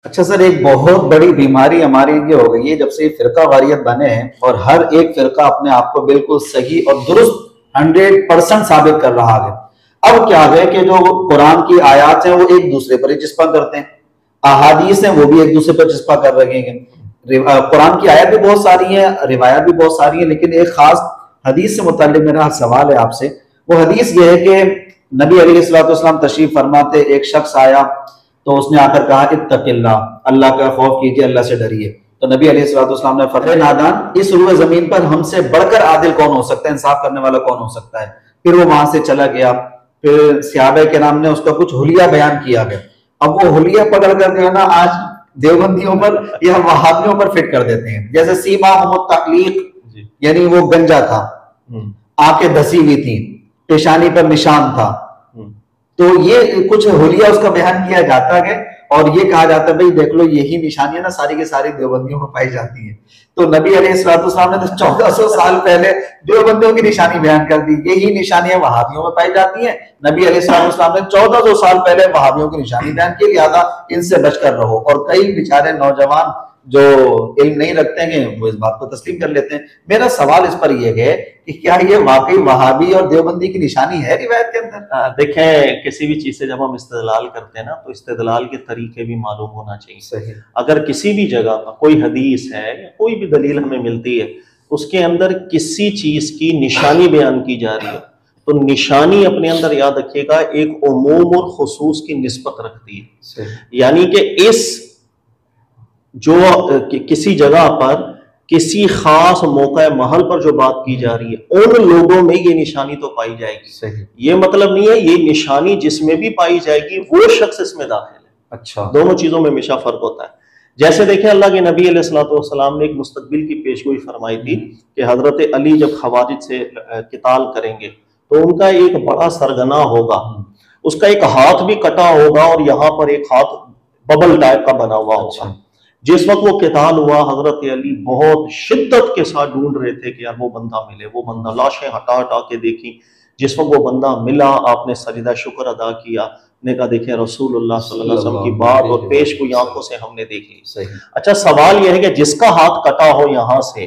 اچھا سر، ایک بہت بڑی بیماری ہماری یہ ہو گئی ہے جب سے یہ فرقہ واریت بنے ہیں، اور ہر ایک فرقہ اپنے آپ کو بالکل صحیح اور درست 100% ثابت کر رہا ہے۔ اب کیا ہے کہ جو قرآن کی آیات ہیں وہ ایک دوسرے پر ہی چسپاں کرتے ہیں، احادیث ہیں وہ بھی ایک دوسرے پر چسپاں کر رہے ہیں۔ قرآن کی آیات بھی بہت ساری ہیں، روایات بھی بہت ساری ہیں، لیکن ایک خاص حدیث سے متعلق میرا سوال ہے آپ سے۔ وہ حدیث یہ ہے کہ نبی علیہ الصلوۃ والسلام تشریف فرماتے، ایک شخص آیا تو اس نے آ کر کہا اتق اللہ، اللہ کا خوف کیجیے، اللہ سے ڈریے۔ تو نبی علیہ الصلوۃ والسلام نے فرمایا نادان، اس روئے زمین پر ہم سے بڑھ کر عادل کون ہو سکتا ہے، انصاف کرنے والا کون ہو سکتا ہے۔ پھر وہ وہاں سے چلا گیا، پھر صحابہ کرام نے اس کا کچھ حلیہ بیان کیا گیا۔ اب وہ حلیہ پکڑ کر جو ہے نا آج دیوبندیوں پر یا وہابیوں پر فٹ کر دیتے ہیں، جیسے سیماہم التعلیق، یعنی وہ گنجا تھا، آنکھیں دسی ہوئی تھی، پیشانی پر نشان تھا، تو یہ کچھ حلیہ اس کا بیان کیا جاتا ہے اور یہ کہا جاتا ہے بھئی دیکھ لو یہی نشانیاں نا ساری کے ساری دیوبندیوں میں پائی جاتی ہیں۔ تو نبی علیہ الصلوۃ والسلام نے تو 1400 سال پہلے دیوبندیوں کی نشانی بیان کر دی، یہی نشانیاں وہابیوں میں پائی جاتی ہیں۔ نبی علیہ الصلوۃ والسلام نے 1400 سال پہلے وہابیوں کی نشانی بیان کی، لہذا ان سے بچ کر رہو۔ اور کئی بیچارے نوجوان جو علم نہیں رکھتے ہیں وہ اس بات کو تسلیم کر لیتے ہیں۔ میرا سوال اس پر یہ ہے کہ کیا یہ واقعی وہابی اور دیوبندی کی نشانی ہے روایت کے اندر؟ دیکھیں، کسی بھی چیز سے جب ہم استدلال کرتے ہیں نا تو استدلال کے طریقے بھی معلوم ہونا چاہیے۔ صحیح۔ اگر کسی بھی جگہ پر کوئی حدیث ہے یا کوئی بھی دلیل ہمیں ملتی ہے، اس کے اندر کسی چیز کی نشانی بیان کی جا رہی ہے تو نشانی اپنے اندر یاد رکھیے گا ایک عموم اور خصوص کی نسبت رکھتی ہے۔ یعنی کہ اس جو کسی جگہ پر کسی خاص موقع محل پر جو بات کی جا رہی ہے ان لوگوں میں یہ نشانی تو پائی جائے گی۔ صحیح۔ یہ مطلب نہیں ہے یہ نشانی جس میں بھی پائی جائے گی وہ شخص اس میں داخل ہے۔ اچھا، دونوں چیزوں میں ہمیشہ فرق ہوتا ہے۔ جیسے دیکھیں اللہ کے نبی علیہ الصلوۃ والسلام نے ایک مستقبل کی پیشگوئی فرمائی تھی کہ حضرت علی جب خوارج سے قتال کریں گے تو ان کا ایک بڑا سرغنہ ہوگا، اس کا ایک ہاتھ بھی کٹا ہوگا اور یہاں پر ایک ہاتھ ببل ٹائپ کا بنا ہوا ہوگا۔ جس وقت وہ قتال ہوا حضرت علی بہت شدت کے ساتھ ڈھونڈ رہے تھے کہ یار وہ بندہ ملے، وہ بندہ، لاشیں ہٹا ہٹا کے دیکھی۔ جس وقت وہ بندہ ملا آپ نے سجدہ شکر ادا کیا، نے کہا دیکھیں رسول اللہ صلی اللہ علیہ وسلم کی بات اور پیش کو آنکھوں سے ہم نے دیکھ لی۔ اچھا سوال یہ ہے کہ جس کا ہاتھ کٹا ہو یہاں سے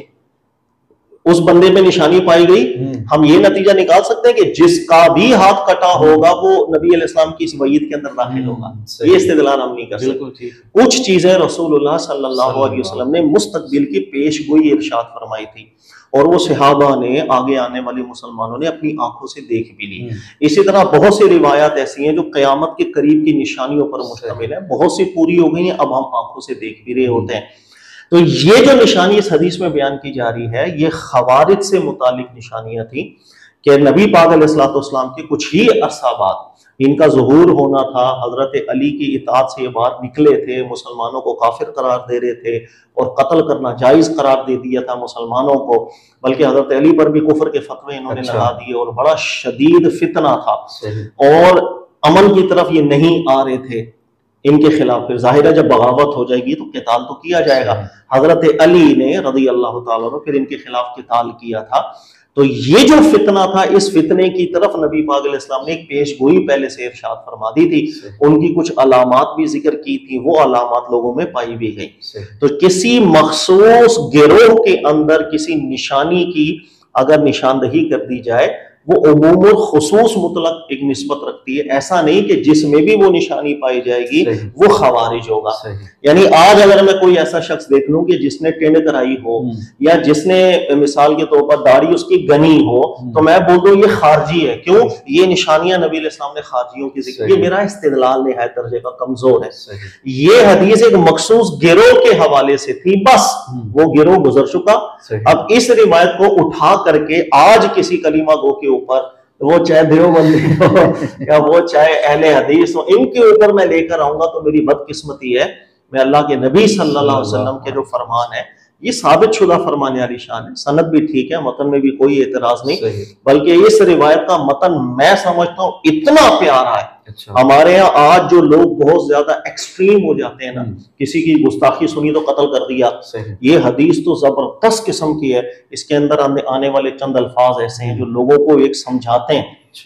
اس بندے میں نشانی پائی گئی، ہم یہ نتیجہ نکال سکتے ہیں کہ جس کا بھی ہاتھ کٹا ہوگا وہ نبی علیہ السلام کی اس وعید کے اندر داخل ہوگا۔ یہ استدلال ہم نہیں کر سکتے۔ کچھ چیزیں رسول اللہ صلی اللہ علیہ وسلم نے مستقبل کی پیش گوئی ارشاد فرمائی تھی اور وہ صحابہ نے، آگے آنے والے مسلمانوں نے اپنی آنکھوں سے دیکھ بھی لی۔ اسی طرح بہت سی روایات ایسی ہیں جو قیامت کے قریب کی نشانیوں پر مشتمل ہیں، بہت سی پوری ہو گئی ہیں، اب ہم آنکھوں سے دیکھ بھی رہے ہوتے ہیں۔ تو یہ جو نشانی اس حدیث میں بیان کی جا رہی ہے یہ خوارج سے متعلق نشانیاں تھیں کہ نبی پاک علیہ الصلوۃ والسلام کے کچھ ہی عرصہ بعد ان کا ظہور ہونا تھا، حضرت علی کی اطاعت سے یہ بات نکلے تھے، مسلمانوں کو کافر قرار دے رہے تھے اور قتل کرنا جائز قرار دے دیا تھا مسلمانوں کو، بلکہ حضرت علی پر بھی کفر کے فتوے انہوں نے لگا دیے اور بڑا شدید فتنہ تھا اور امن کی طرف یہ نہیں آ رہے تھے ان کے خلاف۔ پھر ظاہر ہے جب بغاوت ہو جائے گی تو قتال تو کیا جائے گا۔ حضرت علی نے رضی اللہ تعالیٰ عنہ پھر ان کے خلاف قتال کیا تھا۔ تو یہ جو فتنہ تھا اس فتنے کی طرف نبی پاک علیہ السلام نے ایک پیش گوئی پہلے سے ارشاد فرما دی تھی، ان کی کچھ علامات بھی ذکر کی تھی، وہ علامات لوگوں میں پائی بھی گئی۔ تو کسی مخصوص گروہ کے اندر کسی نشانی کی اگر نشاندہی کر دی جائے وہ عموم اور خصوص مطلق ایک نسبت رکھتی ہے، ایسا نہیں کہ جس میں بھی وہ نشانی پائی جائے گی وہ خوارج ہوگا۔ یعنی آج اگر میں کوئی ایسا شخص دیکھ لوں کہ جس نے ٹینڈ کرائی ہو یا جس نے مثال کے طور پر داڑھی اس کی گنی ہو تو میں بول دوں یہ خارجی ہے، کیوں؟ یہ نشانیاں نبی علیہ السلام نے خارجیوں کی ذکر، یہ میرا استدلال نہایت درجے کا کمزور ہے۔ یہ حدیث ایک مخصوص گروہ کے حوالے سے تھی، بس وہ گروہ گزر چکا۔ اب اس روایت کو اٹھا کر کے آج کسی کلمہ گو کے اوپر، وہ چاہے دیوبندی ہو یا وہ چاہے اہل حدیث ہو، ان کے اوپر میں لے کر آؤں گا تو میری بدقسمتی ہے۔ میں اللہ کے نبی صلی اللہ علیہ وسلم کے جو فرمان ہے یہ ثابت شدہ فرمان عالی شان ہے، سند بھی ٹھیک ہے، متن میں بھی کوئی اعتراض نہیں، بلکہ اس روایت کا متن میں سمجھتا ہوں اتنا پیارا ہے۔ ہمارے ہاں آج جو لوگ بہت زیادہ ایکسٹریم ہو جاتے ہیں نا، کسی کی گستاخی سنی تو قتل کر دیا، یہ حدیث تو زبردست قسم کی ہے، اس کے اندر آنے والے چند الفاظ ایسے ہیں جو لوگوں کو ایک سمجھاتے ہیں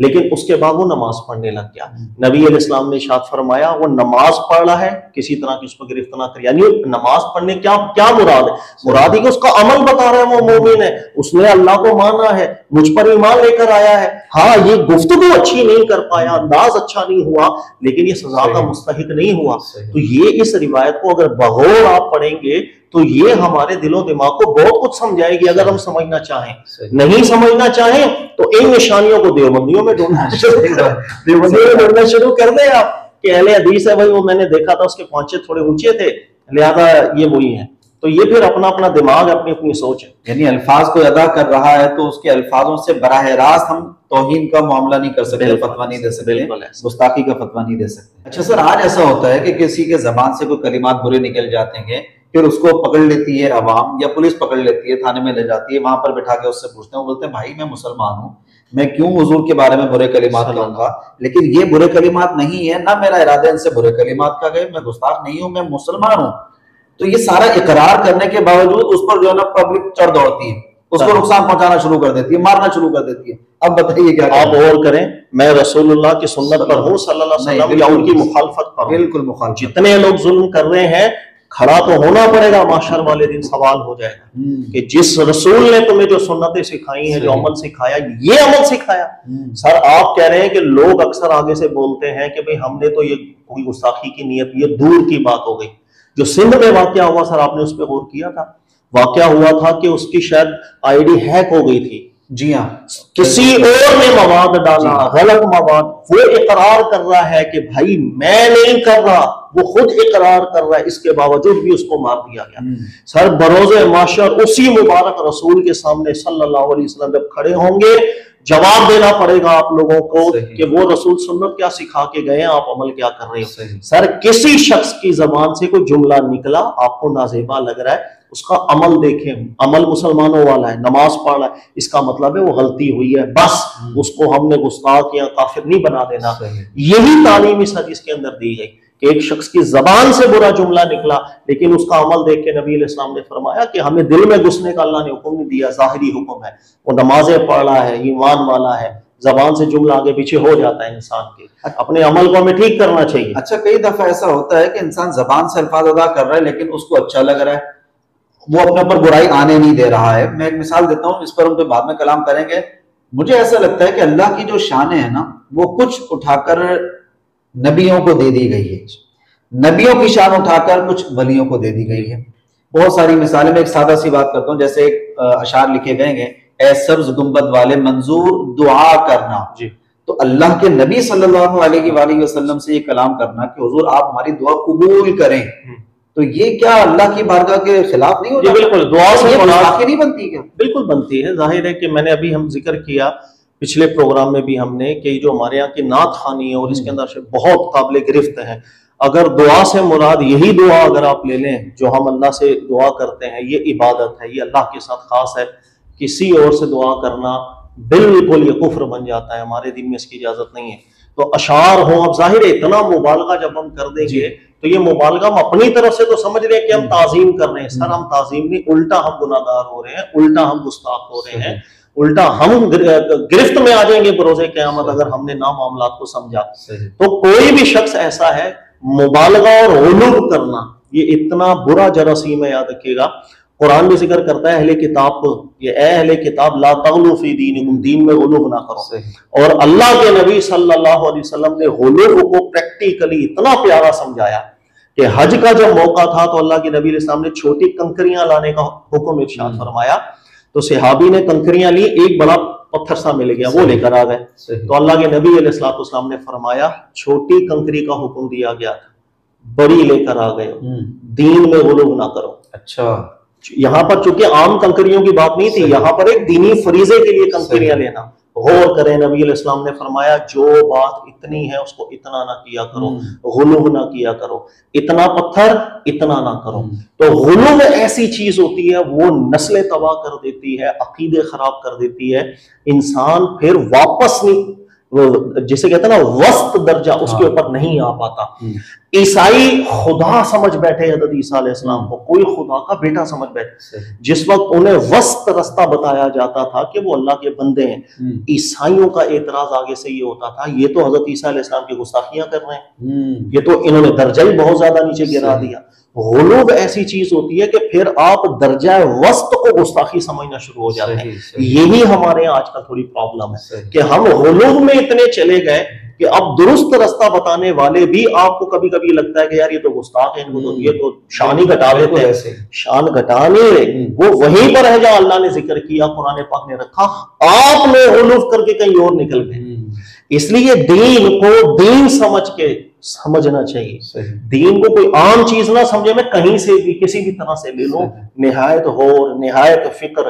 لیکن اس کے بعد وہ نماز پڑھنے لگ گیا. نبی علیہ السلام نے ارشاد فرمایا وہ نماز پڑھ رہا ہے کسی طرح کی اس پر گرفت نہ کر. یعنی نماز پڑھنے کیا مراد ہے؟ مراد ہے کہ اس کا عمل بتا رہا ہے وہ مومن ہے, اس نے اللہ کو مانا ہے, مجھ پر ایمان لے کر آیا ہے. ہاں یہ گفتگو اچھی نہیں کر پایا, انداز اچھا نہیں ہوا, لیکن یہ سزا کا مستحق نہیں ہوا. تو یہ اس روایت کو اگر بغور آپ پڑھیں گے تو یہ ہمارے دل و دماغ کو بہت کچھ سمجھائے گی اگر ہم سمجھنا چاہیں. نہیں سمجھنا چاہیں تو ان نشانیوں کو دیوبندیوں میں ڈھونڈنا شروع کر دیں آپ کہ اہل حدیث ہے بھائی, وہ میں نے دیکھا تھا اس کے پونچے تھوڑے اونچے تھے لہذا یہ وہی ہیں. تو یہ پھر اپنا اپنا دماغ, اپنی اپنی سوچ ہے. یعنی الفاظ کو ادا کر رہا ہے تو اس کے الفاظوں سے براہ راست ہم توہین کا معاملہ نہیں کر سکتے, فتویٰ نہیں دے سکتے, گستاخی کا فتویٰ نہیں دے سکتے. اچھا سر, آج ایسا ہوتا ہے کہ کسی کے زبان سے کوئی کلمات برے نکل جاتے ہیں, پھر اس کو پکڑ لیتی ہے عوام یا پولیس پکڑ لیتی ہے, تھانے میں لے جاتی ہے, وہاں پر بٹھا کے اس سے پوچھتے ہیں, وہ بولتے ہیں بھائی میں مسلمان ہوں, میں کیوں حضور کے بارے میں برے کلمات کہوں گا, لیکن یہ برے کلمات نہیں ہے, نہ میرا ارادہ ان سے برے کلمات کا گئے, میں گستاخ نہیں ہوں, میں مسلمان ہوں. تو یہ سارا اقرار کرنے کے باوجود اس پر جو ہے نا پبلک چڑھ دوڑتی ہے, اس کو نقصان پہنچانا شروع کر دیتی ہے, مارنا شروع کر دیتی ہے. اب بتائیے کیا آپ اور کریں, میں رسول اللہ کی سنت پر ہوں صلی اللہ علیہ وسلم یا ان کی مخالفت پر ہوں؟ بالکل مخالفت. جتنے لوگ ظلم کر رہے ہیں کھڑا تو ہونا پڑے گا, محشر والے دن سوال ہو جائے گا کہ جس رسول نے تمہیں جو سنتیں سکھائی ہیں, جو عمل سکھایا, یہ عمل سکھایا. سر آپ کہہ رہے ہیں کہ لوگ اکثر آگے سے بولتے ہیں کہ بھئی ہم نے تو یہ کوئی گستاخی کی نیت, یہ دور کی بات ہو گئی. جو سندھ میں واقعہ ہوا سر, آپ نے اس پہ غور کیا تھا؟ واقعہ ہوا تھا کہ اس کی شاید آئی ڈی ہیک ہو گئی تھی. جی ہاں, کسی اور نے مواد ڈالا, غلط مواد. وہ اقرار کر رہا ہے کہ بھائی میں نہیں کر رہا, وہ خود اقرار کر رہا ہے, اس کے باوجود بھی اس کو مار دیا گیا. سر بروز محشر اسی مبارک رسول کے سامنے صلی اللہ علیہ وسلم جب کھڑے ہوں گے, جواب دینا پڑے گا آپ لوگوں کو کہ وہ رسول سنت کیا سکھا کے گئے ہیں, آپ عمل کیا کر رہے ہیں. سر کسی شخص کی زبان سے کوئی جملہ نکلا, آپ کو نازیبا لگ رہا ہے, اس کا عمل دیکھیں, عمل مسلمانوں والا ہے, نماز پڑھ رہا ہے, اس کا مطلب ہے وہ غلطی ہوئی ہے, بس اس کو ہم نے گستاخ یا کافر نہیں بنا دینا. یہی تعلیم اس حدیث کے اندر دی گئی کہ ایک شخص کی زبان سے برا جملہ نکلا, لیکن اس کا عمل دیکھ کے نبی علیہ السلام نے فرمایا کہ ہمیں دل میں گھسنے کا اللہ نے حکم نہیں دیا, ظاہری حکم ہے. وہ نمازیں پڑھ رہا ہے, ایمان والا ہے, زبان سے جملہ آگے پیچھے ہو جاتا ہے انسان کے, اپنے عمل کو ہمیں ٹھیک کرنا چاہیے. اچھا کئی دفعہ ایسا ہوتا ہے کہ انسان زبان سے الفاظ ادا کر رہا ہے لیکن اس کو اچھا لگ رہا ہے, وہ اپنے اوپر برائی آنے نہیں دے رہا ہے. میں ایک مثال دیتا ہوں, اس پر ہم بعد میں کلام کریں گے. مجھے ایسا لگتا ہے کہ اللہ کی جو شانیں ہیں نا, وہ کچھ اٹھا کر نبیوں کو دے دی گئی ہے, نبیوں کی شان اٹھا کر کچھ ولیوں کو دے دی گئی ہے. بہت ساری مثالیں, میں ایک سادہ سی بات کرتا ہوں. جیسے ایک اشعار لکھے گئے ہیں, اے سبز گنبد والے منظور دعا کرنا. جی, تو اللہ کے نبی صلی اللہ علیہ وآلہ وسلم سے یہ کلام کرنا کہ حضور آپ ہماری دعا قبول کریں, تو یہ کیا اللہ کی بارگاہ کے خلاف نہیں ہوتا؟ بالکل, دعا سے گستاخی نہیں بنتی کیا؟ بالکل بنتی ہے. ظاہر ہے کہ میں نے ابھی ہم ذکر کیا پچھلے پروگرام میں بھی ہم نے کہ جو ہمارے یہاں کی نعت خوانی ہے اور اس کے اندر سے بہت قابل گرفت ہیں. اگر دعا سے مراد یہی دعا اگر آپ لے لیں جو ہم اللہ سے دعا کرتے ہیں, یہ عبادت ہے, یہ اللہ کے ساتھ خاص ہے. کسی اور سے دعا کرنا بالکل یہ کفر بن جاتا ہے, ہمارے دین میں اس کی اجازت نہیں ہے. تو اشعار ہوں, اب ظاہر ہے اتنا مبالغہ جب ہم کر دیں گے تو یہ مبالغہ ہم اپنی طرف سے تو سمجھ رہے ہیں کہ ہم تعظیم کر رہے ہیں. سر ہم تعظیم نہیں, الٹا ہم گناہ گار ہو رہے ہیں, الٹا ہم گستاخ ہو رہے ہیں, الٹا ہم گرفت میں آ جائیں گے بروز قیامت اگر ہم نے نام معاملات کو سمجھا. تو کوئی بھی شخص ایسا ہے, مبالغہ اور غلو کرنا یہ اتنا برا جراثیم ہے. یاد رکھیے گا قرآن بھی ذکر کرتا ہے اہل کتاب کو, یہ اے اہل کتاب لا تغلو فی دینکم, دین میں غلو نہ کرو. اور اللہ کے نبی صلی اللہ علیہ وسلم نے غلو کو پریکٹیکلی اتنا پیارا سمجھایا کہ حج کا جب موقع تھا تو اللہ کے نبی علیہ السلام نے چھوٹی کنکریاں لانے کا حکم ارشاد فرمایا. تو صحابی نے کنکریاں لی, ایک بڑا پتھر سا مل گیا, وہ لے کر آ گئے. تو اللہ کے نبی علیہ السلام نے فرمایا چھوٹی کنکری کا حکم دیا گیا تھا, بڑی لے کر آ گئے, دین میں غلو نہ کرو. اچھا, یہاں پر چونکہ عام کنکریوں کی بات نہیں تھی, یہاں پر ایک دینی فریضے کے لیے کنکریاں لینا. غور کریں, نبی علیہ السلام نے فرمایا جو بات اتنی ہے اس کو اتنا نہ کیا کرو, غلو نہ کیا کرو, اتنا پتھر اتنا نہ کرو. تو غلو میں ایسی چیز ہوتی ہے وہ نسلیں تباہ کر دیتی ہے, عقیدے خراب کر دیتی ہے, انسان پھر واپس نہیں, جسے کہتے ہیں نا وسط درجہ, اس کے اوپر نہیں آ پاتا. عیسائی خدا سمجھ بیٹھے حضرت عیسیٰ علیہ السلام کو، کوئی خدا کا بیٹا سمجھ بیٹھے، جس وقت انہیں وسط رستہ بتایا جاتا تھا کہ وہ اللہ کے بندے ہیں، عیسائیوں کا اعتراض آگے سے یہ ہوتا تھا یہ تو حضرت عیسیٰ علیہ السلام کی گستاخیاں کر رہے ہیں، یہ تو انہوں نے درجہ ہی بہت زیادہ نیچے گرا دیا۔ غلو ایسی چیز ہوتی ہے کہ پھر آپ درجہ وسط کو گستاخی سمجھنا شروع ہو جاتے ہیں۔ یہی ہمارے یہاں آج کل تھوڑی پرابلم ہے کہ ہم غلو میں اتنے چلے گئے کہ اب درست رستہ بتانے والے بھی آپ کو کبھی کبھی لگتا ہے کہ یار یہ تو گستاخ ہے، یہ تو شان ہی گھٹا دیتے ہیں۔ شان گھٹانے وہ وہیں پر ہے جہاں اللہ نے ذکر کیا، قرآن پاک نے رکھا، آپ نے غلو کر کے کہیں اور نکل گئے۔ اس لیے دین کو دین سمجھ کے سمجھنا چاہیے، دین کو کوئی عام چیز نہ سمجھے میں کہیں سے بھی کسی بھی طرح سے لے لوں، نہایت غور، نہایت فکر،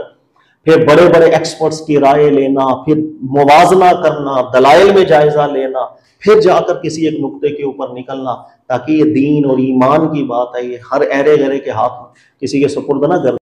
پھر بڑے بڑے ایکسپرٹس کی رائے لینا، پھر موازنہ کرنا، دلائل میں جائزہ لینا، پھر جا کر کسی ایک نقطے کے اوپر نکلنا، تاکہ یہ دین اور ایمان کی بات ہے، یہ ہر ایرے گرے کے ہاتھ کسی کے سپرد نہ کر